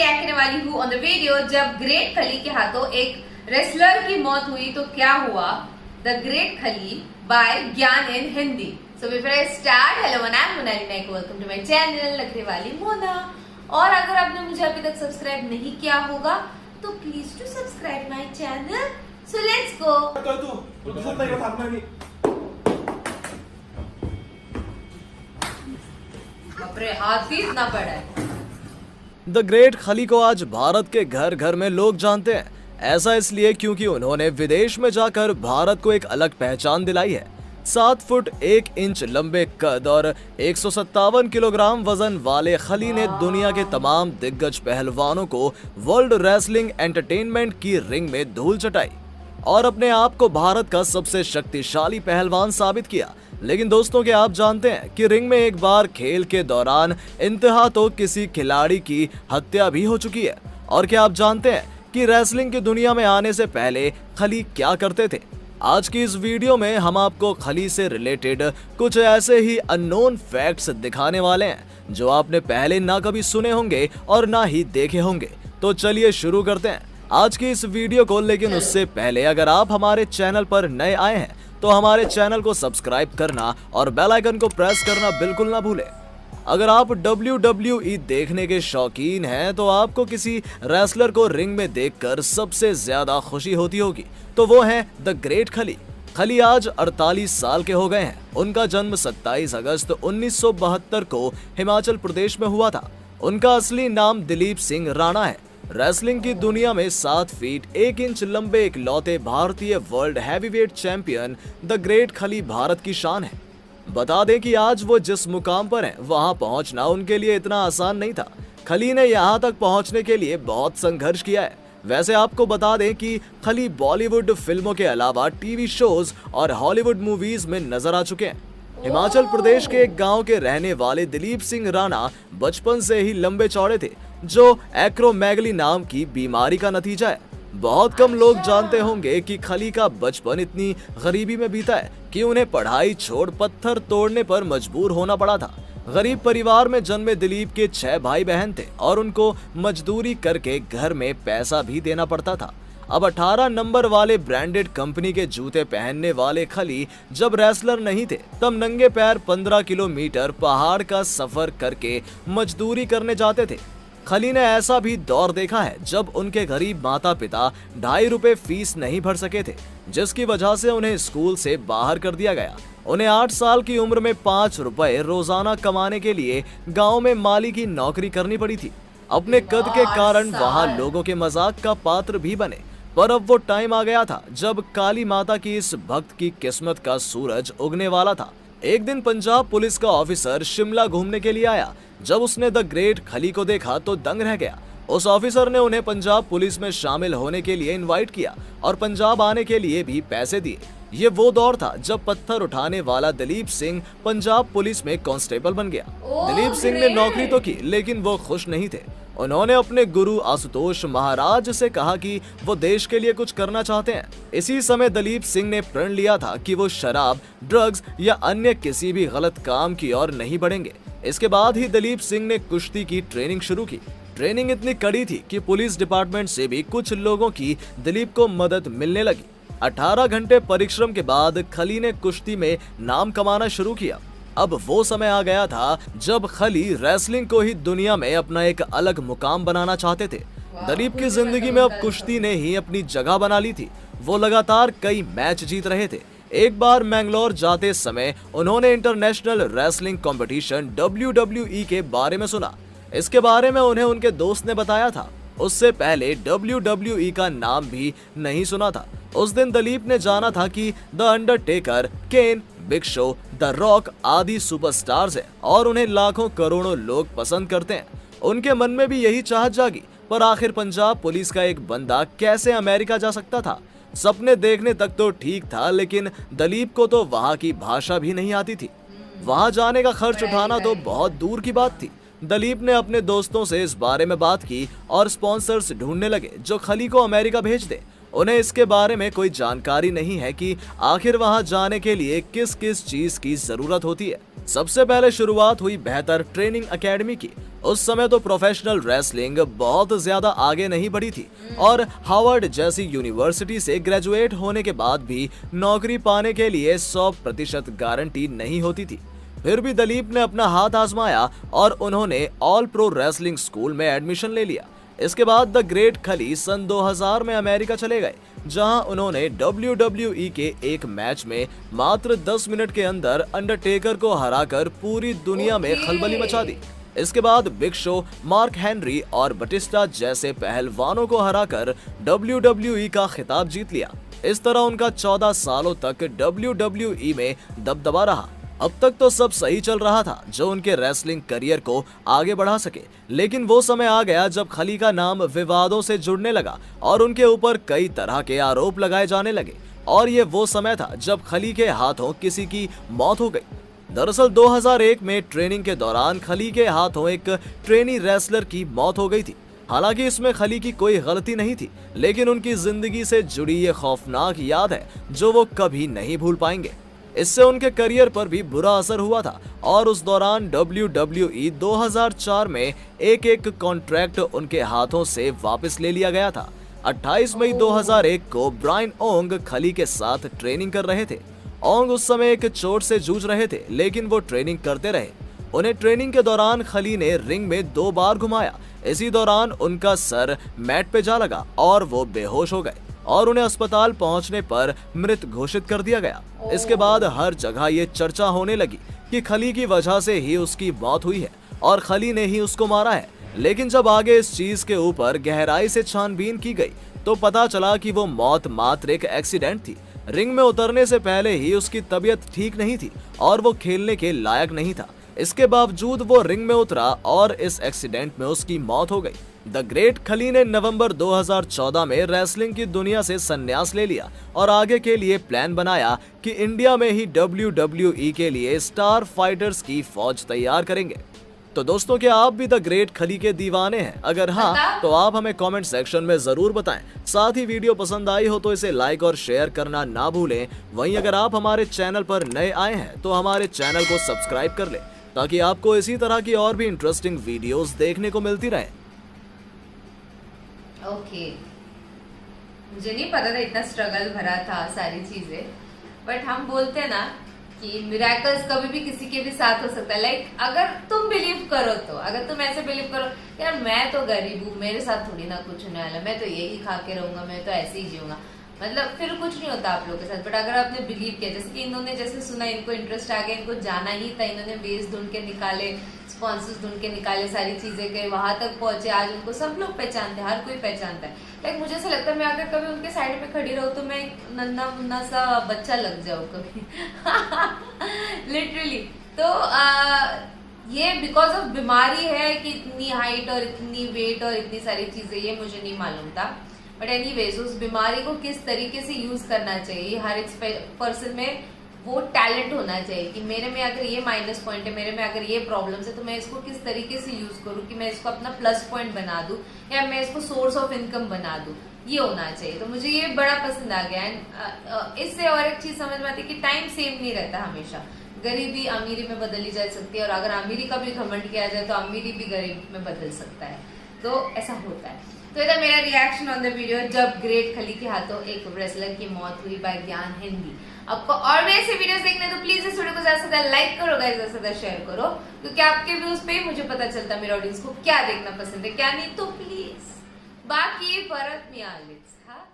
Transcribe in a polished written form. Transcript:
React करने वाली हूँ ऑन द वीडियो जब ग्रेट खली के हाथों एक रेसलर की मौत हुई तो क्या हुआ, the great Khali by Gyan in Hindi. So before I start, hello one I am Monali Naik, welcome to my channel नखरे वाली मोना। और अगर आपने मुझे अभी तक सब्सक्राइब नहीं किया होगा तो please to subscribe my channel. So let's go. बापरे, हाथ ही इतना बड़ा है। द ग्रेट खली को आज भारत के घर घर में लोग जानते हैं। ऐसा इसलिए क्योंकि उन्होंने विदेश में जाकर भारत को एक अलग पहचान दिलाई है। 7 फुट 1 इंच लंबे कद और 157 किलोग्राम वजन वाले खली ने दुनिया के तमाम दिग्गज पहलवानों को वर्ल्ड रेसलिंग एंटरटेनमेंट की रिंग में धूल चटाई और अपने आप को भारत का सबसे शक्तिशाली पहलवान साबित किया। लेकिन दोस्तों, क्या आप जानते हैं कि रिंग में एक बार खेल के दौरान इंतहा तो किसी खिलाड़ी की हत्या भी हो चुकी है। और क्या आप जानते हैं कि रेसलिंग की दुनिया में आने से पहले खली क्या करते थे? आज की इस वीडियो में हम आपको खली से रिलेटेड कुछ ऐसे ही अननोन फैक्ट्स दिखाने वाले हैं जो आपने पहले ना कभी सुने होंगे और ना ही देखे होंगे। तो चलिए शुरू करते हैं आज की इस वीडियो को। लेकिन उससे पहले अगर आप हमारे चैनल पर नए आए हैं तो हमारे चैनल को सब्सक्राइब करना और बेल आइकन को प्रेस करना बिल्कुल ना भूलें। अगर आप WWE देखने के शौकीन हैं तो आपको किसी रेसलर को रिंग में देखकर सबसे ज्यादा खुशी होती होगी, तो वो है द ग्रेट खली। खली आज 48 साल के हो गए हैं। उनका जन्म 27 अगस्त 1972 को हिमाचल प्रदेश में हुआ था। उनका असली नाम दिलीप सिंह राणा है। रेसलिंग की दुनिया में 7 फीट 1 इंच लंबे इकलौते भारतीय world heavyweight champion the great खली भारत की शान है। बता दें कि आज वो जिस मुकाम पर हैं, वहां पहुंचना उनके लिए इतना आसान नहीं था। खली ने यहां तक पहुंचने के लिए बहुत संघर्ष किया है। वैसे आपको बता दें कि खली बॉलीवुड फिल्मों के अलावा टीवी शोज और हॉलीवुड मूवीज में नजर आ चुके हैं। हिमाचल प्रदेश के एक गांव के रहने वाले दिलीप सिंह राणा बचपन से ही लंबे चौड़े थे, जो एक्रोमेगली नाम की बीमारी का नतीजा है। बहुत कम लोग जानते होंगे कि खली का बचपन इतनी गरीबी में बीता है कि उन्हें पढ़ाई छोड़ पत्थर तोड़ने पर मजबूर होना पड़ा था। गरीब परिवार में जन्मे दिलीप के 6 भाई बहन थे और उनको मजदूरी करके घर में पैसा भी देना पड़ता था। अब 18 नंबर वाले ब्रांडेड कंपनी के जूते पहनने वाले खली जब रेसलर नहीं थे तब नंगे पैर 15 किलोमीटर पहाड़ का सफर करके मजदूरी करने जाते थे। खली ने ऐसा भी दौर देखा है जब उनके गरीब माता पिता 2.5 रुपए फीस नहीं भर सके थे, जिसकी वजह से उन्हें स्कूल से बाहर कर दिया गया। उन्हें 8 साल की उम्र में 5 रुपए रोजाना कमाने के लिए गांव में माली की नौकरी करनी पड़ी थी। अपने कद के कारण वहां लोगों के मजाक का पात्र भी बने। पर अब वो टाइम आ गया था जब काली माता की इस भक्त की किस्मत का सूरज उगने वाला था। एक दिन पंजाब पुलिस का ऑफिसर शिमला घूमने के लिए आया। जब उसने द ग्रेट खली को देखा तो दंग रह गया। उस ऑफिसर ने उन्हें पंजाब पुलिस में शामिल होने के लिए इनवाइट किया और पंजाब आने के लिए भी पैसे दिए। ये वो दौर था जब पत्थर उठाने वाला दिलीप सिंह पंजाब पुलिस में कांस्टेबल बन गया। दिलीप सिंह ने नौकरी तो की, लेकिन वो खुश नहीं थे। उन्होंने अपने गुरु आशुतोष महाराज से कहा कि वो देश के लिए कुछ करना चाहते हैं। इसी समय दिलीप सिंह ने प्रण लिया था कि वो शराब, ड्रग्स या अन्य किसी भी गलत काम की ओर नहीं बढ़ेंगे। इसके बाद ही दिलीप सिंह ने कुश्ती की ट्रेनिंग शुरू की। ट्रेनिंग इतनी कड़ी थी कि पुलिस डिपार्टमेंट से भी कुछ लोगों की दिलीप को मदद मिलने लगी। 18 घंटे परिश्रम के बाद खली ने कुश्ती में नाम कमाना शुरू किया। अब वो समय आ गया था जब खली रेसलिंग को ही दुनिया में अपना एक अलग मुकाम बनाना चाहते थे। दिलीप की जिंदगी में अब कुश्ती ने ही अपनी जगह बना ली थी। वो लगातार कई मैच जीत रहे थे। एक बार मैंगलोर जाते समय उन्होंने इंटरनेशनल रेसलिंग कंपटीशन WWE के बारे में सुना। इसके बारे में उन्हें उनके दोस्त ने बताया था। उससे पहले WWE का नाम भी नहीं सुना था। उस दिन दिलीप ने जाना था कि the Undertaker, Kane, Big Show, the Rock आदि सुपरस्टार्स हैं और उन्हें लाखों करोड़ों लोग पसंद करते हैं। उनके मन में भी यही चाहत जागी। पर आखिर पंजाब पुलिस का एक बंदा कैसे अमेरिका जा सकता था? सपने देखने तक तो ठीक था, लेकिन दिलीप को तो वहाँ की भाषा भी नहीं आती थी। वहाँ जाने का खर्च उठाना तो बहुत दूर की बात थी। दिलीप ने अपने दोस्तों से इस बारे में बात की और स्पॉन्सर्स ढूंढने लगे जो खली को अमेरिका भेज दे। उन्हें इसके बारे में कोई जानकारी नहीं है कि आखिर वहां जाने के लिए किस किस चीज की जरूरत होती है। सबसे पहले शुरुआत हुई बेहतर ट्रेनिंग एकेडमी की। उस समय तो प्रोफेशनल रेसलिंग बहुत ज्यादा आगे नहीं बढ़ी थी और हार्वर्ड जैसी यूनिवर्सिटी से ग्रेजुएट होने के बाद भी नौकरी पाने के लिए 100% गारंटी नहीं होती थी। फिर भी दिलीप ने अपना हाथ आजमाया और उन्होंने ऑल प्रो रेसलिंग स्कूल में एडमिशन ले लिया। इसके बाद द ग्रेट खली सन 2000 में अमेरिका चले गए, जहां उन्होंने WWE के एक मैच में मात्र 10 मिनट के अंदर अंडरटेकर को हराकर पूरी दुनिया में खलबली मचा दी। इसके बाद बिग शो, मार्क हेनरी और बटिस्टा जैसे पहलवानों को हराकर WWE का खिताब जीत लिया। इस तरह उनका 14 सालों तक WWE में दबदबा रहा। अब तक तो सब सही चल रहा था जो उनके रेसलिंग करियर को आगे बढ़ा सके, लेकिन वो समय आ गया जब खली का नाम विवादों से जुड़ने लगा और उनके ऊपर कई तरह के आरोप लगाए जाने लगे। और ये वो समय था जब खली के हाथों किसी की मौत हो गई। दरअसल 2001 में ट्रेनिंग के दौरान खली के हाथों एक ट्रेनी रेसलर की मौत हो गई थी। हालांकि इसमें खली की कोई गलती नहीं थी, लेकिन उनकी जिंदगी से जुड़ी ये खौफनाक याद है जो वो कभी नहीं भूल पाएंगे। इससे उनके करियर पर भी बुरा असर हुआ था और उस दौरान WWE 2004 में एक कॉन्ट्रैक्ट उनके हाथों से वापस ले लिया गया था। 28 मई 2001 को ब्रायन ओंग खली के साथ ट्रेनिंग कर रहे थे। ओंग उस समय एक चोट से जूझ रहे थे, लेकिन वो ट्रेनिंग करते रहे। उन्हें ट्रेनिंग के दौरान खली ने रिंग में 2 बार घुमाया। इसी दौरान उनका सर मैट पे जा लगा और वो बेहोश हो गए और उन्हें अस्पताल पहुंचने पर मृत घोषित कर दिया गया। इसके बाद हर जगह ये चर्चा होने लगी कि खली की वजह से ही उसकी मौत हुई है और खली ने ही उसको मारा है। लेकिन जब आगे इस चीज के ऊपर गहराई से छानबीन की गई तो पता चला कि वो मौत मात्र एक एक्सीडेंट थी। रिंग में उतरने से पहले ही उसकी तबीयत ठीक नहीं थी और वो खेलने के लायक नहीं था। इसके बावजूद वो रिंग में उतरा और इस एक्सीडेंट में उसकी मौत हो गई। द ग्रेट खली ने नवंबर 2014 में रेसलिंग की दुनिया से संन्यास ले लिया और आगे के लिए प्लान बनाया कि इंडिया में ही WWE के लिए स्टार फाइटर्स की फौज तैयार करेंगे। तो दोस्तों, क्या आप भी द ग्रेट खली के दीवाने हैं? अगर हाँ तो आप हमें कमेंट सेक्शन में जरूर बताएं। साथ ही वीडियो पसंद आई हो तो इसे लाइक और शेयर करना ना भूलें। वहीं अगर आप हमारे चैनल पर नए आए हैं तो हमारे चैनल को सब्सक्राइब कर लें ताकि आपको इसी तरह की और भी इंटरेस्टिंग वीडियोस देखने को मिलती रहे। ओके, मुझे नहीं पता था इतना स्ट्रगल भरा था सारी चीजें, बट हम बोलते हैं ना कि मिरेकल्स कभी भी किसी के भी साथ हो सकता है। लाइक अगर तुम बिलीव करो तो, अगर तुम ऐसे बिलीव करो यार मैं तो गरीब हूँ, मेरे साथ थोड़ी ना कुछ होने वाला, मैं तो यही खा के रहूंगा, मैं तो ऐसे ही जीऊंगा, मतलब फिर कुछ नहीं होता आप लोगों के साथ। बट अगर आपने बिलीव किया, जैसे कि इन्होंने जैसे सुना, इनको इंटरेस्ट आ गया, इनको जाना ही था, इन्होंने बेस ढूंढ के निकाले, स्पॉन्सर्स ढूंढ के निकाले, सारी चीजें गए, वहां तक पहुंचे, आज उनको सब लोग पहचानते हैं, हर कोई पहचानता है। लाइक मुझे ऐसा लगता है मैं अगर कभी उनके साइड पे खड़ी रहूं तो मैं एक नन्ना मुन्ना सा बच्चा लग जाऊं कभी लिटरली। तो ये बिकॉज ऑफ बीमारी है कि इतनी हाइट और इतनी वेट और इतनी सारी चीजें, ये मुझे नहीं मालूम था। बट एनीवेज उस बीमारी को किस तरीके से यूज करना चाहिए, हर एक पर्सन में वो टैलेंट होना चाहिए कि मेरे में अगर ये माइनस पॉइंट है, मेरे में अगर ये प्रॉब्लम्स है, तो मैं इसको किस तरीके से यूज करूँ कि मैं इसको अपना प्लस पॉइंट बना दूं या मैं इसको सोर्स ऑफ इनकम बना दूं, ये होना चाहिए। तो मुझे ये बड़ा पसंद आ गया। एंड इससे और एक चीज समझ में आती है कि टाइम सेम नहीं रहता हमेशा। गरीबी अमीरी में बदली जा सकती है और अगर अमीरी का भी घमंड किया जाए तो अमीरी भी गरीब में बदल सकता है। तो ऐसा होता है। तो ये था मेरा रिएक्शन ऑन द वीडियो जब ग्रेट खली के हाथों एक रेसलर की मौत हुई बाय ज्ञान हिंदी। आपको और भी ऐसे वीडियोस देखने तो प्लीज इस वीडियो को ज्यादा से ज्यादा लाइक करो गाइस, ज्यादा से ज्यादा शेयर करो, क्योंकि आपके व्यूज पे ही मुझे पता चलता मेरे ऑडियंस को क्या देखना पसंद है क्या नहीं। तो प्लीज बाकी परत में आलिच, हाँ।